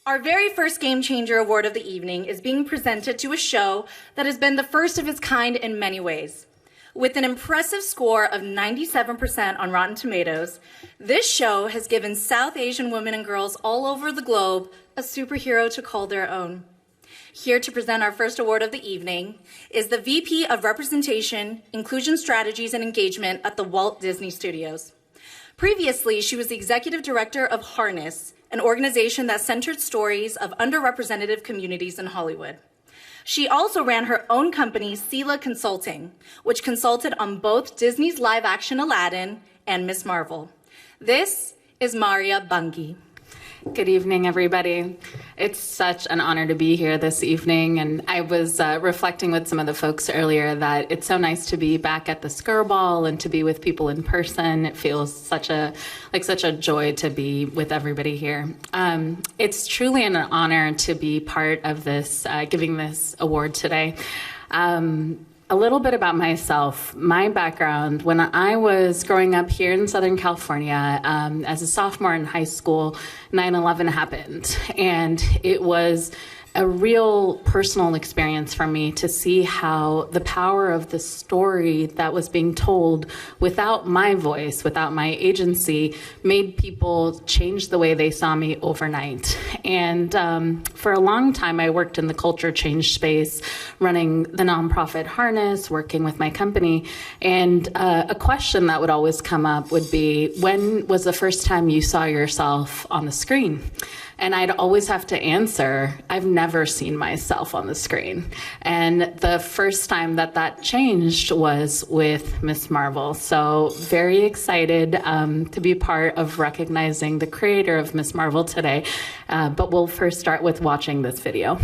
Our very first Game Changer Award of the evening is being presented to a show that has been the first of its kind in many ways. With an impressive score of 97% on Rotten Tomatoes, this show has given South Asian women and girls all over the globe a superhero to call their own. Here to present our first award of the evening is the VP of Representation, Inclusion Strategies and Engagement at the Walt Disney Studios. Previously, she was the Executive Director of Harness, an organization that centered stories of underrepresented communities in Hollywood. She also ran her own company, Sela Consulting, which consulted on both Disney's live-action Aladdin and Ms. Marvel. This is Marya, Bangee. Good evening, everybody. It's such an honor to be here this evening, and I was reflecting with some of the folks earlier that it's so nice to be back at the Skirball and to be with people in person. It feels such a joy to be with everybody here. It's truly an honor to be part of this, giving this award today. A little bit about myself, my background. When I was growing up here in Southern California, as a sophomore in high school, 9/11 happened. And it was a real personal experience for me to see how the power of the story that was being told without my voice, without my agency, made people change the way they saw me overnight. And for a long time, I worked in the culture change space, running the nonprofit Harness, working with my company. And a question that would always come up would be, when was the first time you saw yourself on the screen? And I'd always have to answer, I've never seen myself on the screen. And the first time that changed was with Ms. Marvel. So very excited to be part of recognizing the creator of Ms. Marvel today. But we'll first start with watching this video.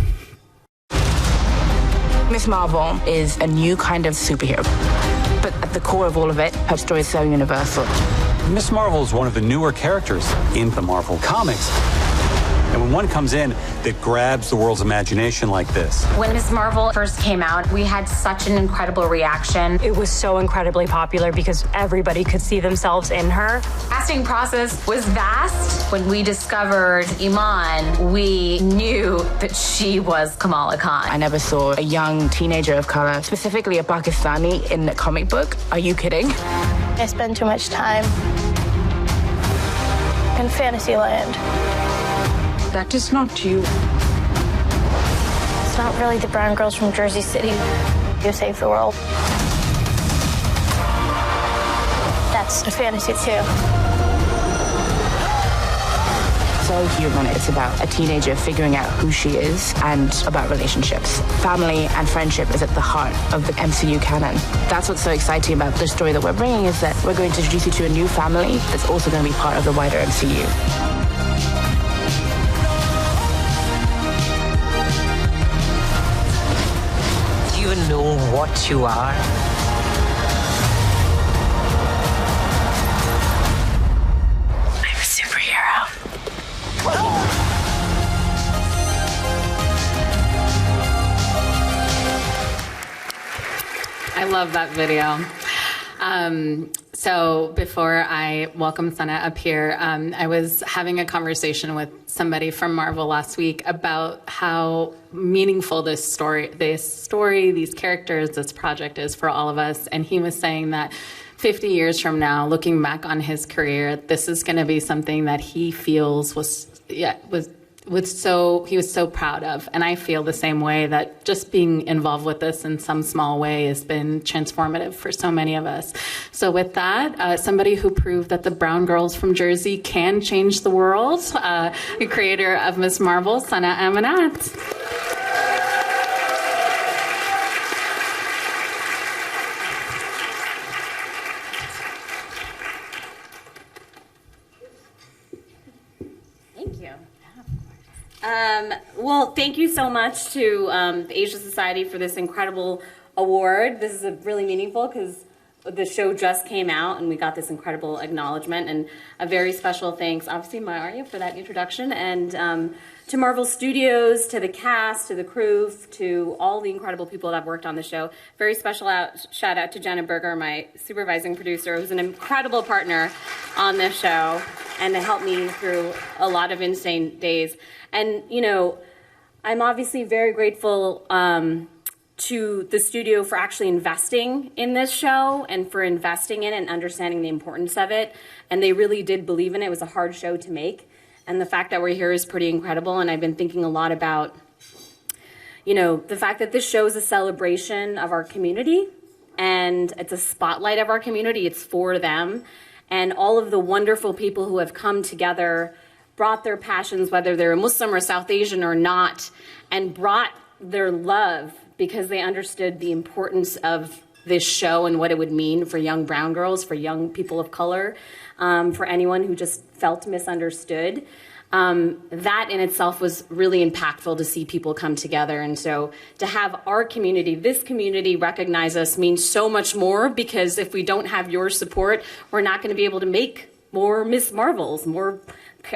Ms. Marvel is a new kind of superhero. But at the core of all of it, her story is so universal. Ms. Marvel is one of the newer characters in the Marvel comics. And when one comes in that grabs the world's imagination like this. When Ms. Marvel first came out, we had such an incredible reaction. It was so incredibly popular because everybody could see themselves in her. Casting process was vast. When we discovered Iman, we knew that she was Kamala Khan. I never saw a young teenager of color, specifically a Pakistani, in a comic book. Are you kidding? I spend too much time in Fantasyland. That is not you. It's not really the brown girls from Jersey City who save the world. That's a fantasy too. So human. It's about a teenager figuring out who she is and about relationships. Family and friendship is at the heart of the MCU canon. That's what's so exciting about the story that we're bringing, is that we're going to introduce you to a new family that's also going to be part of the wider MCU. Do you know what you are? I'm a superhero. I love that video. So before I welcome Sana up here, I was having a conversation with somebody from Marvel last week about how meaningful this story, these characters, this project is for all of us. And he was saying that 50 years from now, looking back on his career, this is going to be something that he feels he was so proud of. And I feel the same way, that just being involved with this in some small way has been transformative for so many of us. So with that, somebody who proved that the brown girls from Jersey can change the world, the creator of Ms. Marvel, Sana Amanat. Well, thank you so much to the Asia Society for this incredible award. This is really meaningful because the show just came out and we got this incredible acknowledgement, and a very special thanks, obviously, Marya, for that introduction, and to Marvel Studios, to the cast, to the crew, to all the incredible people that have worked on the show. Very special shout out to Jenna Berger, my supervising producer, who's an incredible partner on this show and to help me through a lot of insane days. And, you know, I'm obviously very grateful to the studio for actually investing in this show and for investing in it and understanding the importance of it. And they really did believe in it. It was a hard show to make. And the fact that we're here is pretty incredible. And I've been thinking a lot about, you know, the fact that this show is a celebration of our community and it's a spotlight of our community. It's for them. And all of the wonderful people who have come together, brought their passions, whether they're Muslim or South Asian or not, and brought their love because they understood the importance of this show and what it would mean for young brown girls, for young people of color, for anyone who just felt misunderstood. That in itself was really impactful to see people come together. And so to have our community, this community, recognize us means so much more, because if we don't have your support, we're not going to be able to make more Miss Marvels, more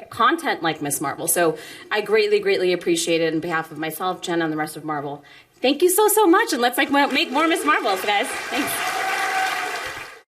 content like Miss Marvel. So I greatly, greatly appreciate it on behalf of myself, Jenna, and the rest of Marvel. Thank you so, so much. And let's make more Miss Marvels, guys. Thanks.